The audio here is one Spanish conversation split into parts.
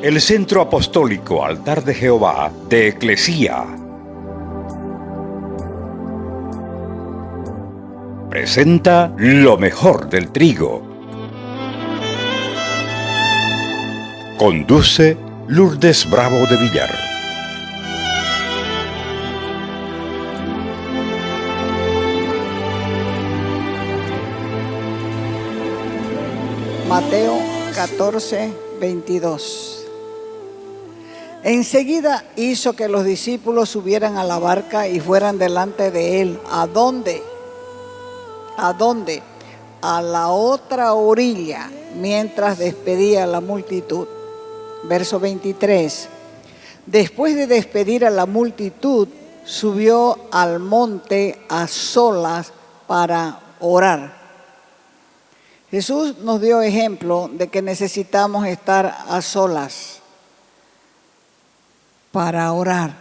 el Centro Apostólico Altar de Jehová de Eclesía presenta lo mejor del trigo. Conduce Lourdes Bravo de Villar. Mateo 14, 22. Enseguida hizo que los discípulos subieran a la barca y fueran delante de él. ¿A dónde? ¿A dónde? A la otra orilla, mientras despedía a la multitud. Verso 23. Después de despedir a la multitud, subió al monte a solas para orar. Jesús nos dio ejemplo de que necesitamos estar a solas para orar.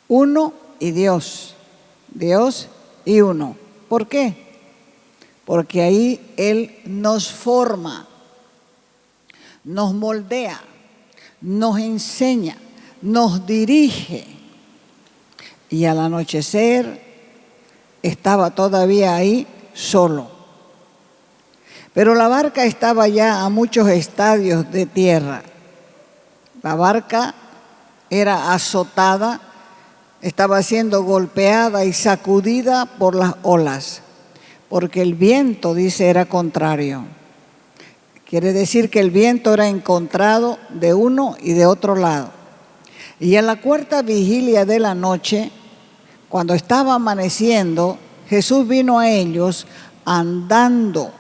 Uno y Dios. Dios y uno. ¿Por qué? Porque ahí Él nos forma, nos moldea, nos enseña, nos dirige. Y al anochecer estaba todavía ahí solo. Pero la barca estaba ya a muchos estadios de tierra. La barca era azotada, estaba siendo golpeada y sacudida por las olas, porque el viento, dice, era contrario. Quiere decir que el viento era encontrado de uno y de otro lado. Y a la cuarta vigilia de la noche, cuando estaba amaneciendo, Jesús vino a ellos andando,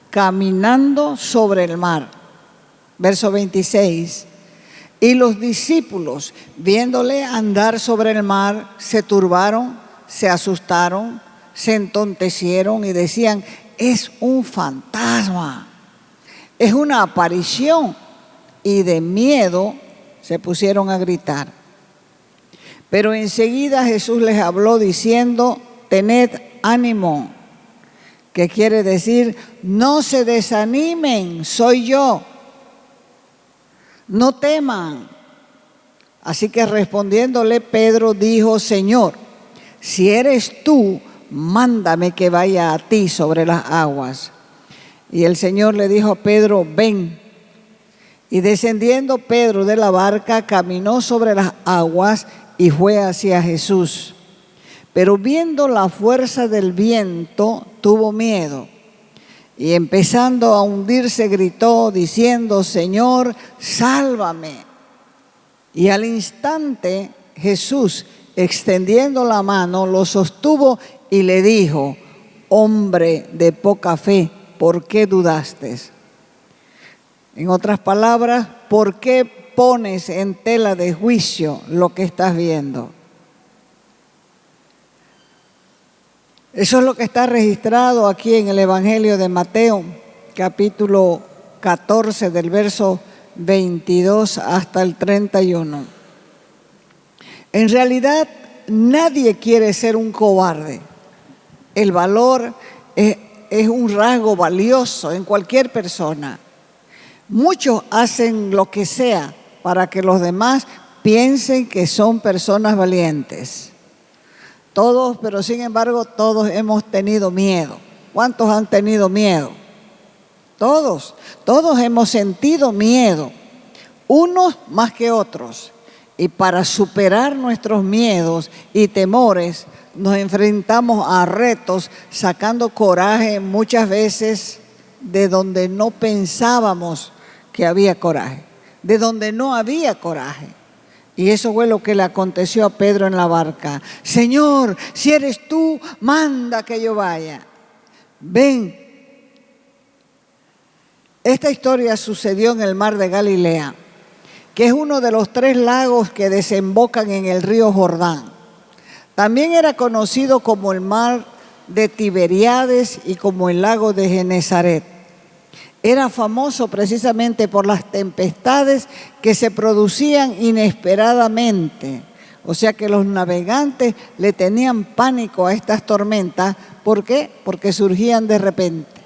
caminando sobre el mar. Verso 26. Y los discípulos, viéndole andar sobre el mar, se turbaron, se asustaron, se entontecieron y decían: es un fantasma, es una aparición. Y de miedo se pusieron a gritar. Pero enseguida Jesús les habló diciendo: tened ánimo, que quiere decir: no se desanimen, soy yo. No teman. Así que respondiéndole Pedro dijo: Señor, si eres tú, mándame que vaya a ti sobre las aguas. Y el Señor le dijo a Pedro: ven. Y descendiendo Pedro de la barca, caminó sobre las aguas y fue hacia Jesús. Pero viendo la fuerza del viento, tuvo miedo. Y empezando a hundirse, gritó diciendo: Señor, sálvame. Y al instante Jesús, extendiendo la mano, lo sostuvo y le dijo: hombre de poca fe, ¿por qué dudaste? En otras palabras, ¿por qué pones en tela de juicio lo que estás viendo? Eso es lo que está registrado aquí en el Evangelio de Mateo, capítulo 14, del verso 22 hasta el 31. En realidad, nadie quiere ser un cobarde. El valor es un rasgo valioso en cualquier persona. Muchos hacen lo que sea para que los demás piensen que son personas valientes. Todos, pero sin embargo, todos hemos tenido miedo. ¿Cuántos han tenido miedo? Todos hemos sentido miedo, unos más que otros. Y para superar nuestros miedos y temores, nos enfrentamos a retos, sacando coraje muchas veces de donde no pensábamos que había coraje, de donde no había coraje. Y eso fue lo que le aconteció a Pedro en la barca. Señor, si eres tú, manda que yo vaya. Ven. Esta historia sucedió en el mar de Galilea, que es uno de los 3 lagos que desembocan en el río Jordán. También era conocido como el mar de Tiberíades y como el lago de Genesaret. Era famoso precisamente por las tempestades que se producían inesperadamente. O sea que los navegantes le tenían pánico a estas tormentas. ¿Por qué? Porque surgían de repente.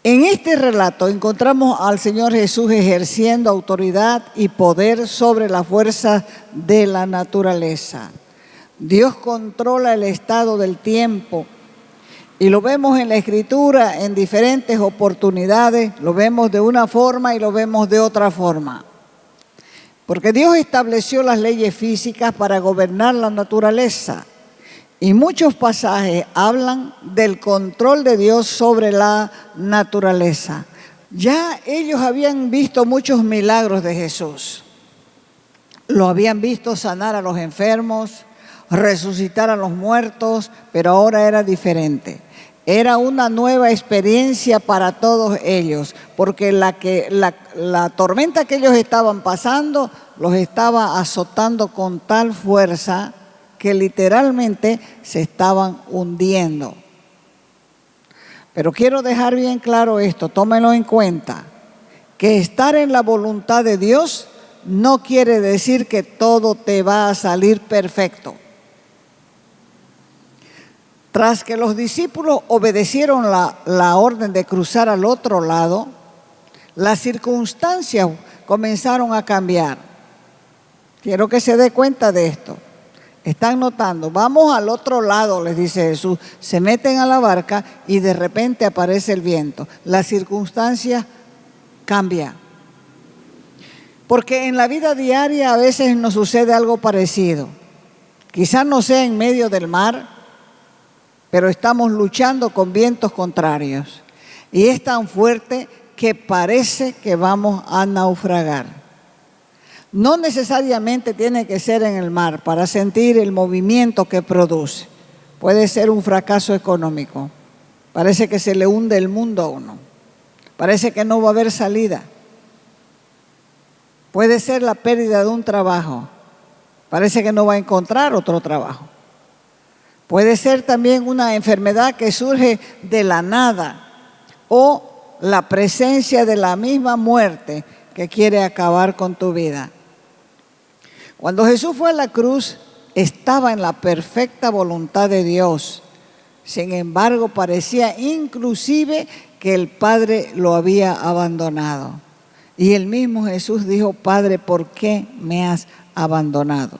En este relato encontramos al Señor Jesús ejerciendo autoridad y poder sobre la fuerza de la naturaleza. Dios controla el estado del tiempo y lo vemos en la Escritura en diferentes oportunidades, lo vemos de una forma y lo vemos de otra forma. Porque Dios estableció las leyes físicas para gobernar la naturaleza. Y muchos pasajes hablan del control de Dios sobre la naturaleza. Ya ellos habían visto muchos milagros de Jesús. Lo habían visto sanar a los enfermos, resucitar a los muertos, pero ahora era diferente. Era una nueva experiencia para todos ellos, porque la tormenta que ellos estaban pasando los estaba azotando con tal fuerza que literalmente se estaban hundiendo. Pero quiero dejar bien claro esto, tómenlo en cuenta, que estar en la voluntad de Dios no quiere decir que todo te va a salir perfecto. Tras que los discípulos obedecieron la orden de cruzar al otro lado, las circunstancias comenzaron a cambiar. Quiero que se dé cuenta de esto. Están notando, vamos al otro lado, les dice Jesús, se meten a la barca y de repente aparece el viento. La circunstancia cambia. Porque en la vida diaria a veces nos sucede algo parecido. Quizás no sea en medio del mar, pero estamos luchando con vientos contrarios. Y es tan fuerte que parece que vamos a naufragar. No necesariamente tiene que ser en el mar para sentir el movimiento que produce. Puede ser un fracaso económico. Parece que se le hunde el mundo a uno. Parece que no va a haber salida. Puede ser la pérdida de un trabajo. Parece que no va a encontrar otro trabajo. Puede ser también una enfermedad que surge de la nada o la presencia de la misma muerte que quiere acabar con tu vida. Cuando Jesús fue a la cruz, estaba en la perfecta voluntad de Dios. Sin embargo, parecía inclusive que el Padre lo había abandonado. Y el mismo Jesús dijo, Padre, ¿por qué me has abandonado?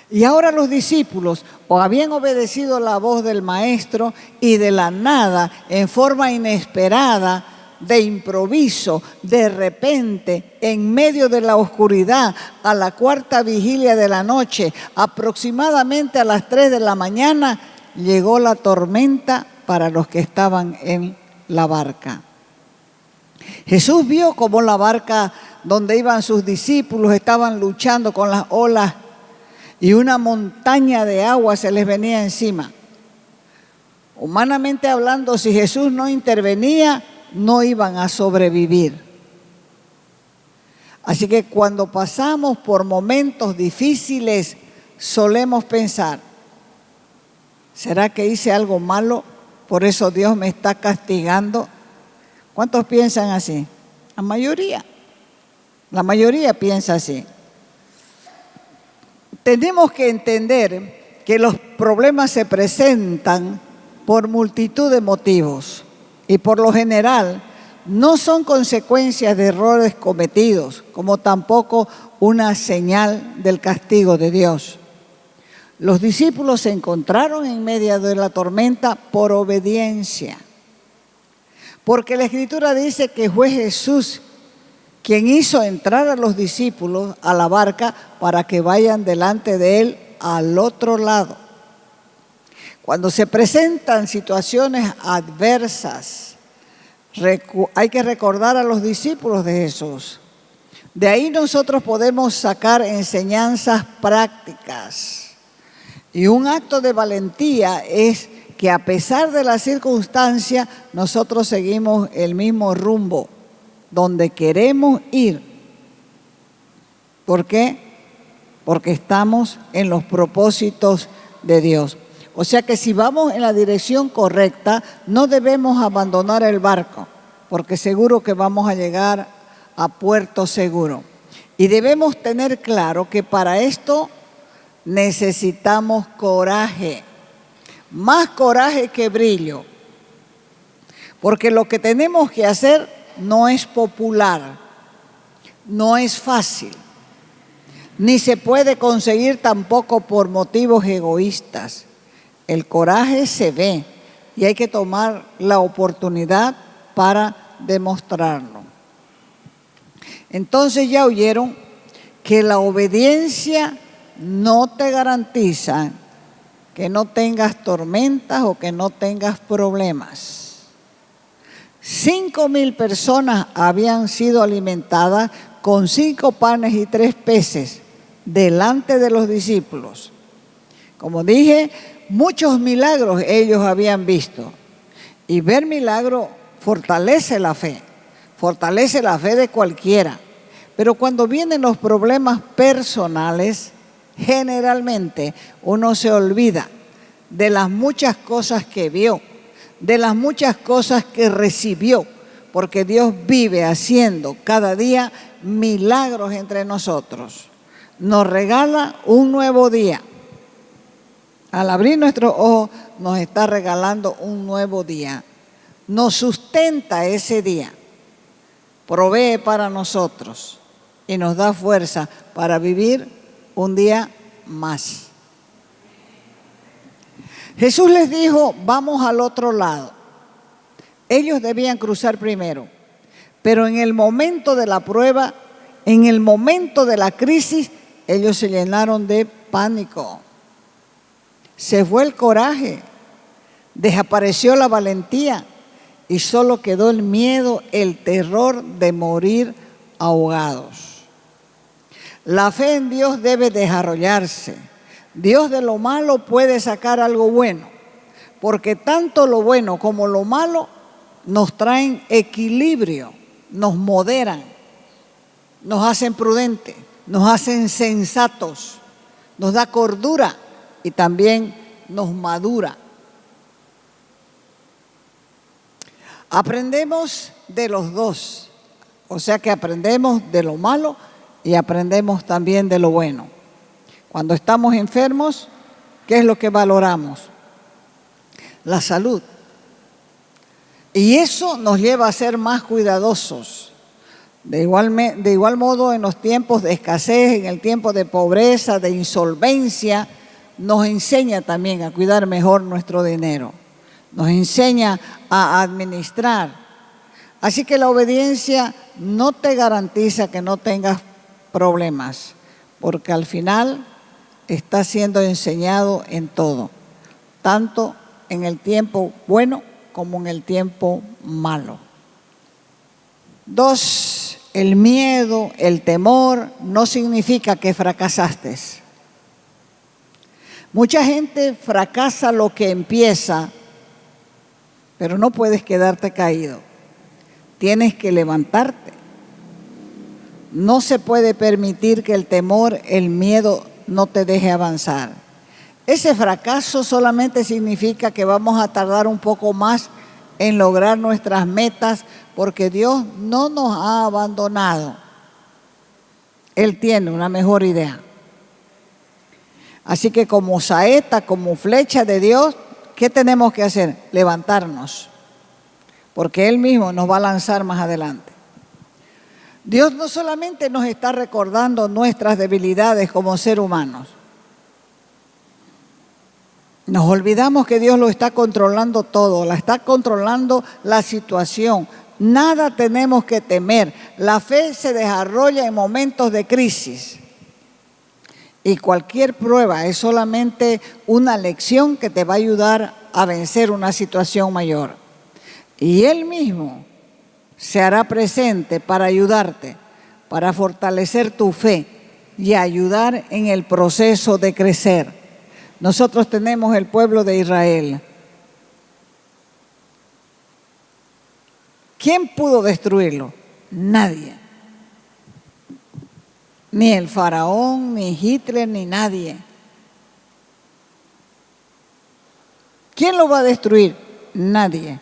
Y ahora los discípulos o habían obedecido la voz del Maestro y de la nada, en forma inesperada, de improviso, de repente, en medio de la oscuridad, a la cuarta vigilia de la noche, aproximadamente a las 3 de la mañana, llegó la tormenta para los que estaban en la barca. Jesús vio cómo la barca donde iban sus discípulos estaban luchando con las olas y una montaña de agua se les venía encima. Humanamente hablando, si Jesús no intervenía, no iban a sobrevivir. Así que cuando pasamos por momentos difíciles, solemos pensar, ¿será que hice algo malo? Por eso Dios me está castigando. ¿Cuántos piensan así? La mayoría piensa así. Tenemos que entender que los problemas se presentan por multitud de motivos y por lo general no son consecuencias de errores cometidos, como tampoco una señal del castigo de Dios. Los discípulos se encontraron en medio de la tormenta por obediencia, porque la Escritura dice que fue Jesús quien hizo entrar a los discípulos a la barca para que vayan delante de él al otro lado. Cuando se presentan situaciones adversas, hay que recordar a los discípulos de Jesús. De ahí nosotros podemos sacar enseñanzas prácticas. Y un acto de valentía es que a pesar de la circunstancia, nosotros seguimos el mismo rumbo, donde queremos ir. ¿Por qué? Porque estamos en los propósitos de Dios. O sea que si vamos en la dirección correcta, no debemos abandonar el barco, porque seguro que vamos a llegar a puerto seguro. Y debemos tener claro que para esto necesitamos coraje, más coraje que brillo. Porque lo que tenemos que hacer no es popular, no es fácil, ni se puede conseguir tampoco por motivos egoístas. El coraje se ve y hay que tomar la oportunidad para demostrarlo. Entonces ya oyeron que la obediencia no te garantiza que no tengas tormentas o que no tengas problemas. 5,000 personas habían sido alimentadas con 5 panes y 3 peces delante de los discípulos. Como dije, muchos milagros ellos habían visto. Y ver milagros fortalece la fe de cualquiera. Pero cuando vienen los problemas personales, generalmente uno se olvida de las muchas cosas que vio, de las muchas cosas que recibió, porque Dios vive haciendo cada día milagros entre nosotros. Nos regala un nuevo día. Al abrir nuestros ojos nos está regalando un nuevo día. Nos sustenta ese día, provee para nosotros y nos da fuerza para vivir un día más. Jesús les dijo, vamos al otro lado. Ellos debían cruzar primero, pero en el momento de la prueba, en el momento de la crisis, ellos se llenaron de pánico. Se fue el coraje, desapareció la valentía y solo quedó el miedo, el terror de morir ahogados. La fe en Dios debe desarrollarse. Dios de lo malo puede sacar algo bueno, porque tanto lo bueno como lo malo nos traen equilibrio, nos moderan, nos hacen prudentes, nos hacen sensatos, nos da cordura y también nos madura. Aprendemos de los dos, o sea que aprendemos de lo malo y aprendemos también de lo bueno. Cuando estamos enfermos, ¿qué es lo que valoramos? La salud. Y eso nos lleva a ser más cuidadosos. De igual modo, en los tiempos de escasez, en el tiempo de pobreza, de insolvencia, nos enseña también a cuidar mejor nuestro dinero. Nos enseña a administrar. Así que la obediencia no te garantiza que no tengas problemas, porque al final está siendo enseñado en todo, tanto en el tiempo bueno como en el tiempo malo. 2, el miedo, el temor no significa que fracasaste. Mucha gente fracasa lo que empieza, pero no puedes quedarte caído. Tienes que levantarte. No se puede permitir que el temor, el miedo no te deje avanzar. Ese fracaso solamente significa que vamos a tardar un poco más en lograr nuestras metas, porque Dios no nos ha abandonado. Él tiene una mejor idea. Así que como saeta, como flecha de Dios, ¿qué tenemos que hacer? Levantarnos, porque Él mismo nos va a lanzar más adelante. Dios no solamente nos está recordando nuestras debilidades como seres humanos. Nos olvidamos que Dios lo está controlando todo, la está controlando la situación. Nada tenemos que temer. La fe se desarrolla en momentos de crisis. Y cualquier prueba es solamente una lección que te va a ayudar a vencer una situación mayor. Y Él mismo se hará presente para ayudarte, para fortalecer tu fe y ayudar en el proceso de crecer. Nosotros tenemos el pueblo de Israel. ¿Quién pudo destruirlo? Nadie. Ni el faraón, ni Hitler, ni nadie. ¿Quién lo va a destruir? Nadie.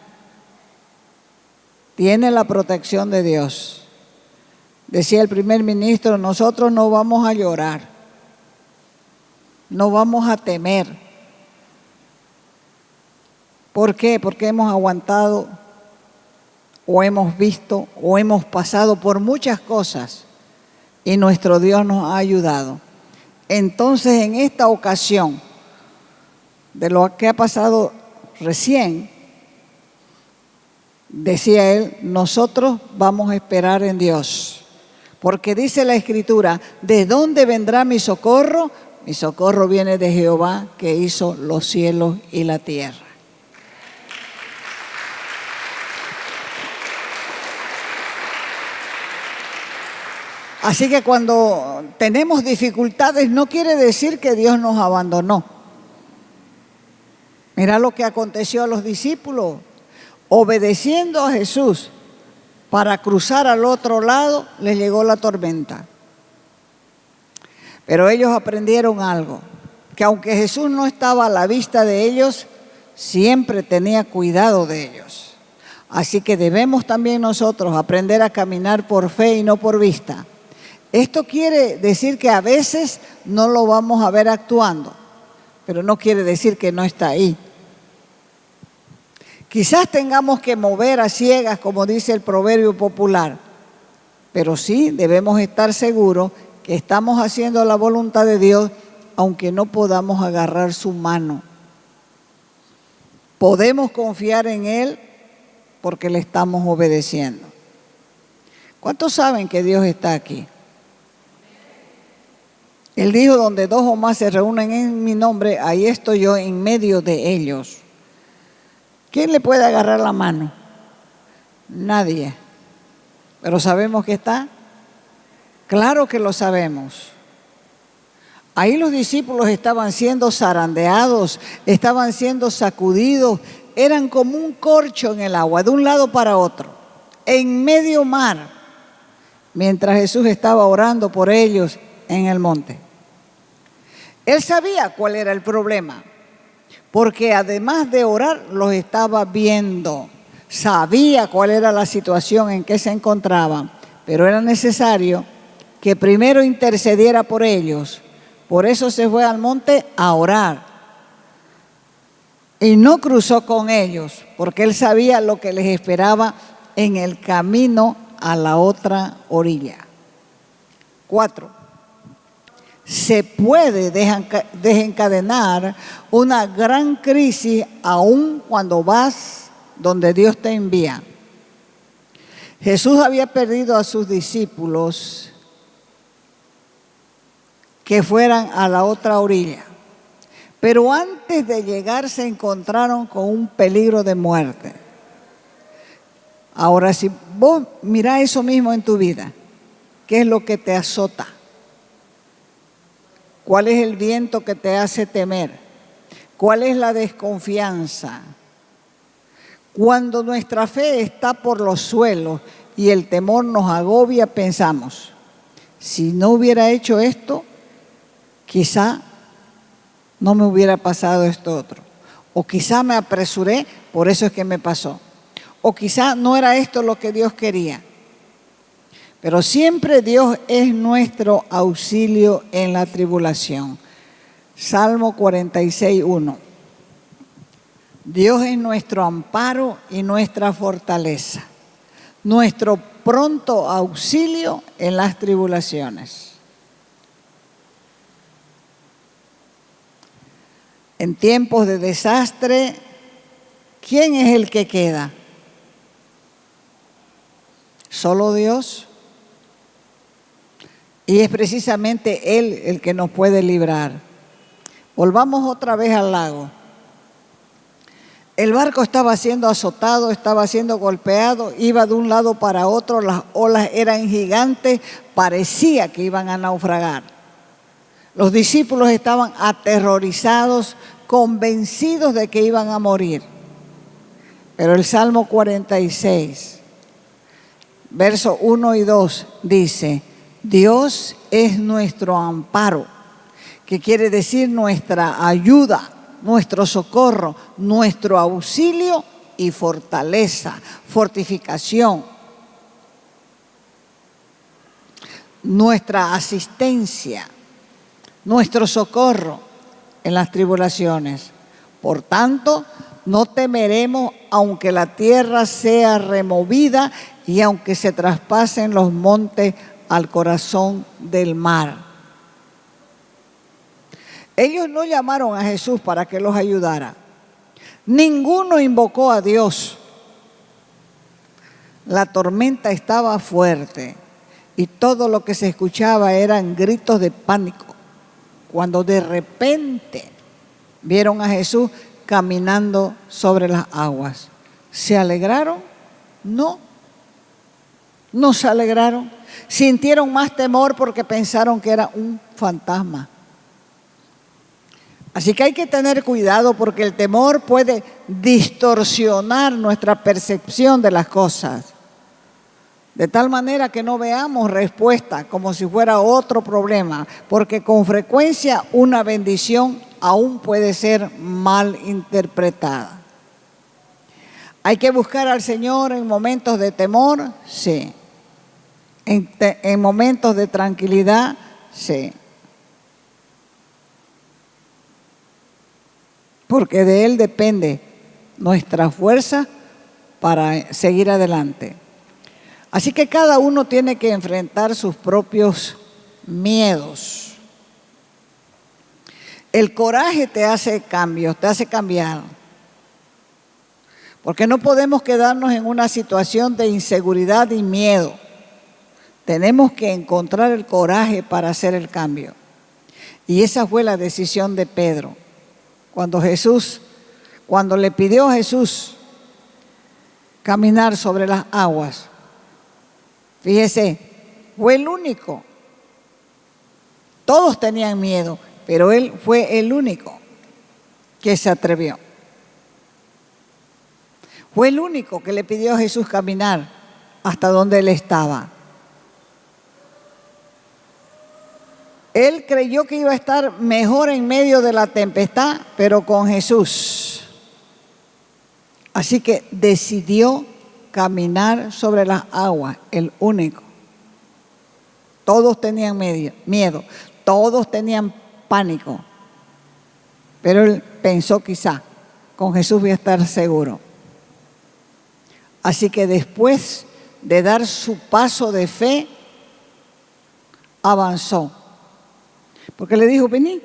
Tiene la protección de Dios. Decía el primer ministro, nosotros no vamos a llorar, no vamos a temer. ¿Por qué? Porque hemos aguantado o hemos visto o hemos pasado por muchas cosas y nuestro Dios nos ha ayudado. Entonces, en esta ocasión, de lo que ha pasado recién, decía él, nosotros vamos a esperar en Dios. Porque dice la Escritura, ¿de dónde vendrá mi socorro? Mi socorro viene de Jehová, que hizo los cielos y la tierra. Así que cuando tenemos dificultades, no quiere decir que Dios nos abandonó. Mira lo que aconteció a los discípulos. Obedeciendo a Jesús para cruzar al otro lado, les llegó la tormenta. Pero ellos aprendieron algo, que aunque Jesús no estaba a la vista de ellos, siempre tenía cuidado de ellos. Así que debemos también nosotros aprender a caminar por fe y no por vista. Esto quiere decir que a veces no lo vamos a ver actuando, pero no quiere decir que no está ahí. Quizás tengamos que mover a ciegas, como dice el proverbio popular, pero sí debemos estar seguros que estamos haciendo la voluntad de Dios, aunque no podamos agarrar su mano. Podemos confiar en Él porque le estamos obedeciendo. ¿Cuántos saben que Dios está aquí? Él dijo, donde dos o más se reúnen en mi nombre, ahí estoy yo en medio de ellos. ¿Quién le puede agarrar la mano? Nadie. Pero sabemos que está. Claro que lo sabemos. Ahí los discípulos estaban siendo zarandeados, estaban siendo sacudidos, eran como un corcho en el agua, de un lado para otro, en medio mar, mientras Jesús estaba orando por ellos en el monte. Él sabía cuál era el problema, porque además de orar, los estaba viendo. Sabía cuál era la situación en que se encontraban, pero era necesario que primero intercediera por ellos. Por eso se fue al monte a orar. Y no cruzó con ellos, porque él sabía lo que les esperaba en el camino a la otra orilla. 4. Se puede desencadenar una gran crisis aún cuando vas donde Dios te envía. Jesús había pedido a sus discípulos que fueran a la otra orilla, pero antes de llegar se encontraron con un peligro de muerte. Ahora, si vos mirás eso mismo en tu vida, ¿qué es lo que te azota? ¿Cuál es el viento que te hace temer? ¿Cuál es la desconfianza? Cuando nuestra fe está por los suelos y el temor nos agobia, pensamos, si no hubiera hecho esto, quizá no me hubiera pasado esto otro. O quizá me apresuré, por eso es que me pasó. O quizá no era esto lo que Dios quería. Pero siempre Dios es nuestro auxilio en la tribulación. Salmo 46:1. Dios es nuestro amparo y nuestra fortaleza, nuestro pronto auxilio en las tribulaciones. En tiempos de desastre, ¿quién es el que queda? ¿Solo Dios? Y es precisamente Él el que nos puede librar. Volvamos otra vez al lago. El barco estaba siendo azotado, estaba siendo golpeado, iba de un lado para otro, las olas eran gigantes, parecía que iban a naufragar. Los discípulos estaban aterrorizados, convencidos de que iban a morir. Pero el Salmo 46, versos 1 y 2 dice, Dios es nuestro amparo, que quiere decir nuestra ayuda, nuestro socorro, nuestro auxilio y fortaleza, fortificación, nuestra asistencia, nuestro socorro en las tribulaciones. Por tanto, no temeremos aunque la tierra sea removida y aunque se traspasen los montes al corazón del mar. Ellos no llamaron a Jesús para que los ayudara. Ninguno invocó a Dios. La tormenta estaba fuerte y todo lo que se escuchaba eran gritos de pánico. Cuando de repente vieron a Jesús caminando sobre las aguas, ¿se alegraron? No, no se alegraron. Sintieron más temor porque pensaron que era un fantasma. Así que hay que tener cuidado porque el temor puede distorsionar nuestra percepción de las cosas, de tal manera que no veamos respuesta como si fuera otro problema, porque con frecuencia una bendición aún puede ser mal interpretada. ¿Hay que buscar al Señor en momentos de temor? Sí. En momentos de tranquilidad, sí. Porque de Él depende nuestra fuerza para seguir adelante. Así que cada uno tiene que enfrentar sus propios miedos. El coraje te hace cambios, te hace cambiar. Porque no podemos quedarnos en una situación de inseguridad y miedo. Tenemos que encontrar el coraje para hacer el cambio. Y esa fue la decisión de Pedro. Cuando le pidió a Jesús caminar sobre las aguas, fíjese, fue el único. Todos tenían miedo, pero él fue el único que se atrevió. Fue el único que le pidió a Jesús caminar hasta donde él estaba. Él creyó que iba a estar mejor en medio de la tempestad, pero con Jesús. Así que decidió caminar sobre las aguas, el único. Todos tenían miedo, todos tenían pánico, pero él pensó quizá, con Jesús voy a estar seguro. Así que después de dar su paso de fe, avanzó. Porque le dijo, vení,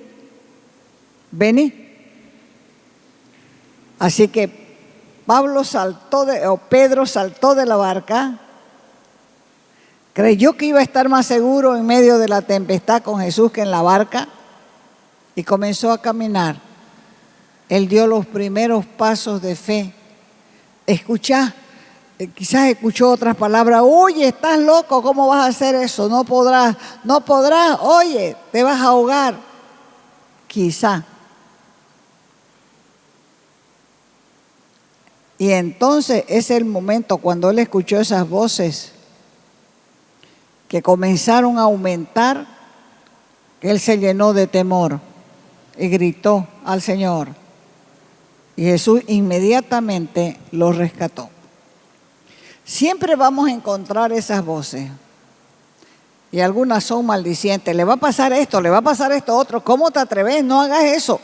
vení. Así que Pedro saltó de la barca, creyó que iba a estar más seguro en medio de la tempestad con Jesús que en la barca y comenzó a caminar. Él dio los primeros pasos de fe. Quizás escuchó otras palabras. Oye, estás loco, ¿cómo vas a hacer eso? No podrás, oye, te vas a ahogar. Quizá. Y entonces es el momento cuando él escuchó esas voces que comenzaron a aumentar, que él se llenó de temor y gritó al Señor. Y Jesús inmediatamente lo rescató. Siempre vamos a encontrar esas voces. Y algunas son maldicientes. Le va a pasar esto, le va a pasar esto otro. ¿Cómo te atreves? No hagas eso.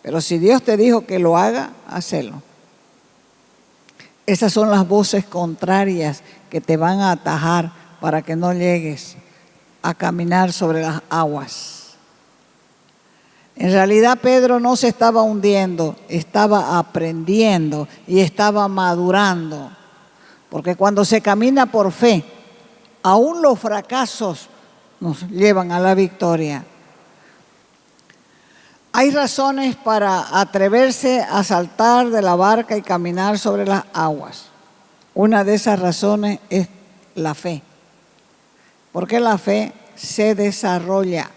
Pero si Dios te dijo que lo haga, hacelo. Esas son las voces contrarias que te van a atajar para que no llegues a caminar sobre las aguas. En realidad Pedro no se estaba hundiendo, estaba aprendiendo y estaba madurando. Porque cuando se camina por fe, aún los fracasos nos llevan a la victoria. Hay razones para atreverse a saltar de la barca y caminar sobre las aguas. Una de esas razones es la fe. Porque la fe se desarrolla.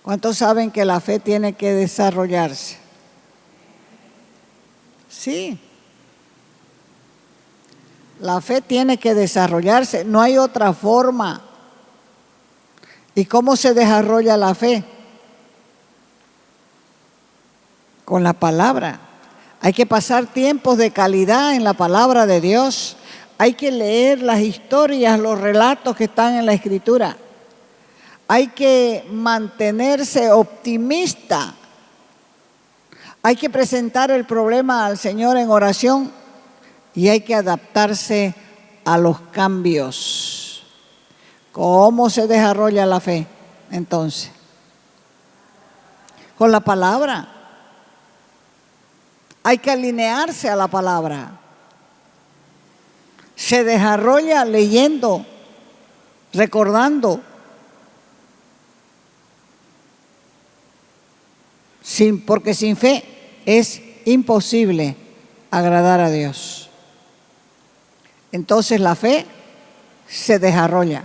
¿Cuántos saben que la fe tiene que desarrollarse? Sí. La fe tiene que desarrollarse, no hay otra forma. ¿Y cómo se desarrolla la fe? Con la palabra. Hay que pasar tiempos de calidad en la palabra de Dios. Hay que leer las historias, los relatos que están en la Escritura. Hay que mantenerse optimista. Hay que presentar el problema al Señor en oración y hay que adaptarse a los cambios. ¿Cómo se desarrolla la fe entonces? Con la palabra. Hay que alinearse a la palabra. Se desarrolla leyendo, recordando. Porque sin fe es imposible agradar a Dios. Entonces la fe se desarrolla.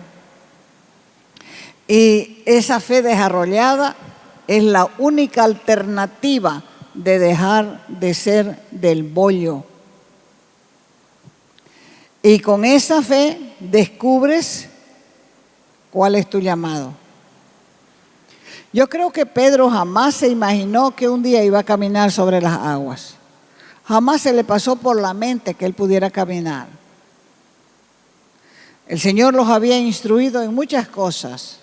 Y esa fe desarrollada es la única alternativa de dejar de ser del bollo. Y con esa fe descubres cuál es tu llamado. Yo creo que Pedro jamás se imaginó que un día iba a caminar sobre las aguas. Jamás se le pasó por la mente que él pudiera caminar. El Señor los había instruido en muchas cosas.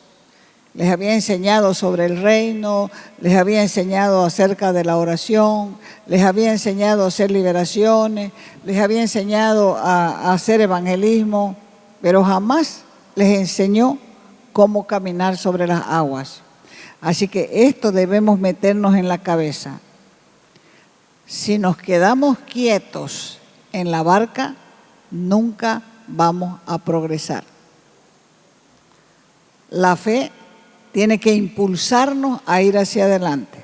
Les había enseñado sobre el reino, les había enseñado acerca de la oración, les había enseñado a hacer liberaciones, les había enseñado a hacer evangelismo, pero jamás les enseñó cómo caminar sobre las aguas. Así que esto debemos meternos en la cabeza. Si nos quedamos quietos en la barca, nunca vamos a progresar. La fe tiene que impulsarnos a ir hacia adelante.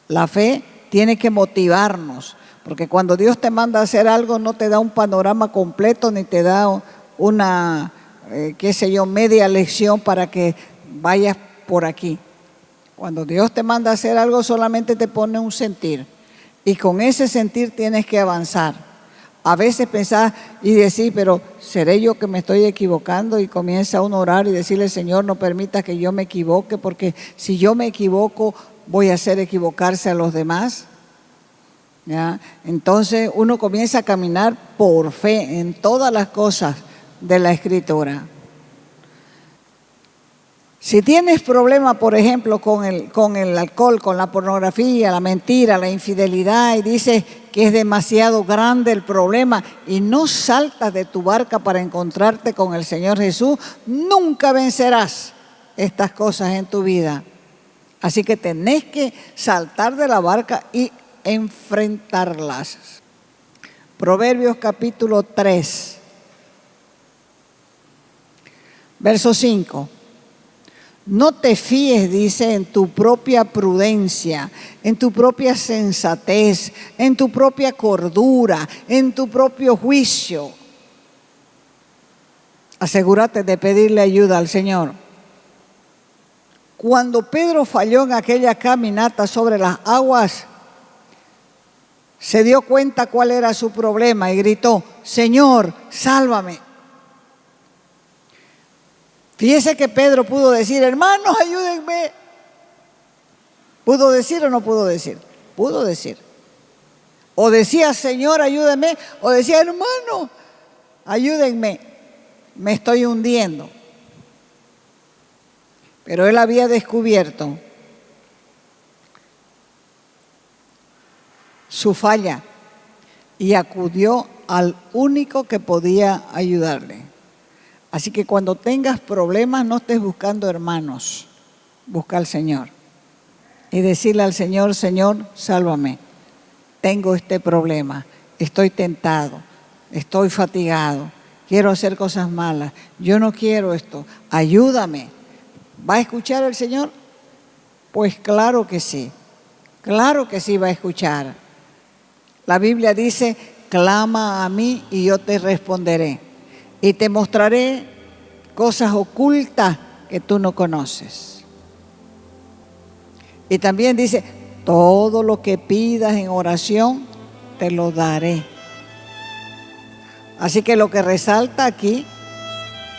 La fe tiene que motivarnos, porque cuando Dios te manda a hacer algo no te da un panorama completo ni te da una, media lección para que vayas por aquí. Cuando Dios te manda a hacer algo solamente te pone un sentir y con ese sentir tienes que avanzar. A veces pensás y decís, pero ¿seré yo que me estoy equivocando? Y comienza uno a orar y decirle, Señor, no permita que yo me equivoque, porque si yo me equivoco, voy a hacer equivocarse a los demás. ¿Ya? Entonces uno comienza a caminar por fe en todas las cosas de la Escritura. Si tienes problema, por ejemplo, con el alcohol, con la pornografía, la mentira, la infidelidad, y dices que es demasiado grande el problema y no saltas de tu barca para encontrarte con el Señor Jesús, nunca vencerás estas cosas en tu vida. Así que tenés que saltar de la barca y enfrentarlas. Proverbios capítulo 3, verso 5. No te fíes, dice, en tu propia prudencia, en tu propia sensatez, en tu propia cordura, en tu propio juicio. Asegúrate de pedirle ayuda al Señor. Cuando Pedro falló en aquella caminata sobre las aguas, se dio cuenta cuál era su problema y gritó, Señor, sálvame. Fíjese que Pedro pudo decir, hermanos, ayúdenme. ¿Pudo decir o no pudo decir? Pudo decir. O decía, Señor, ayúdenme, o decía, hermano, ayúdenme, me estoy hundiendo. Pero él había descubierto su falla y acudió al único que podía ayudarle. Así que cuando tengas problemas no estés buscando hermanos, busca al Señor y decirle al Señor, Señor, sálvame, tengo este problema, estoy tentado, estoy fatigado, quiero hacer cosas malas, yo no quiero esto, ayúdame. ¿Va a escuchar el Señor? Pues claro que sí va a escuchar. La Biblia dice, clama a mí y yo te responderé. Y te mostraré cosas ocultas que tú no conoces. Y también dice, todo lo que pidas en oración, te lo daré. Así que lo que resalta aquí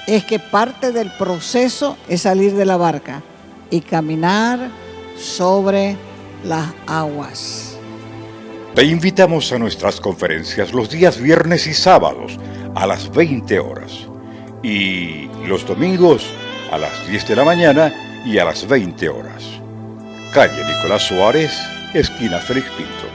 es que parte del proceso es salir de la barca y caminar sobre las aguas. Te invitamos a nuestras conferencias los días viernes y sábados a las 20 horas y los domingos a las 10 de la mañana y a las 20 horas. Calle Nicolás Suárez, esquina Félix Pinto.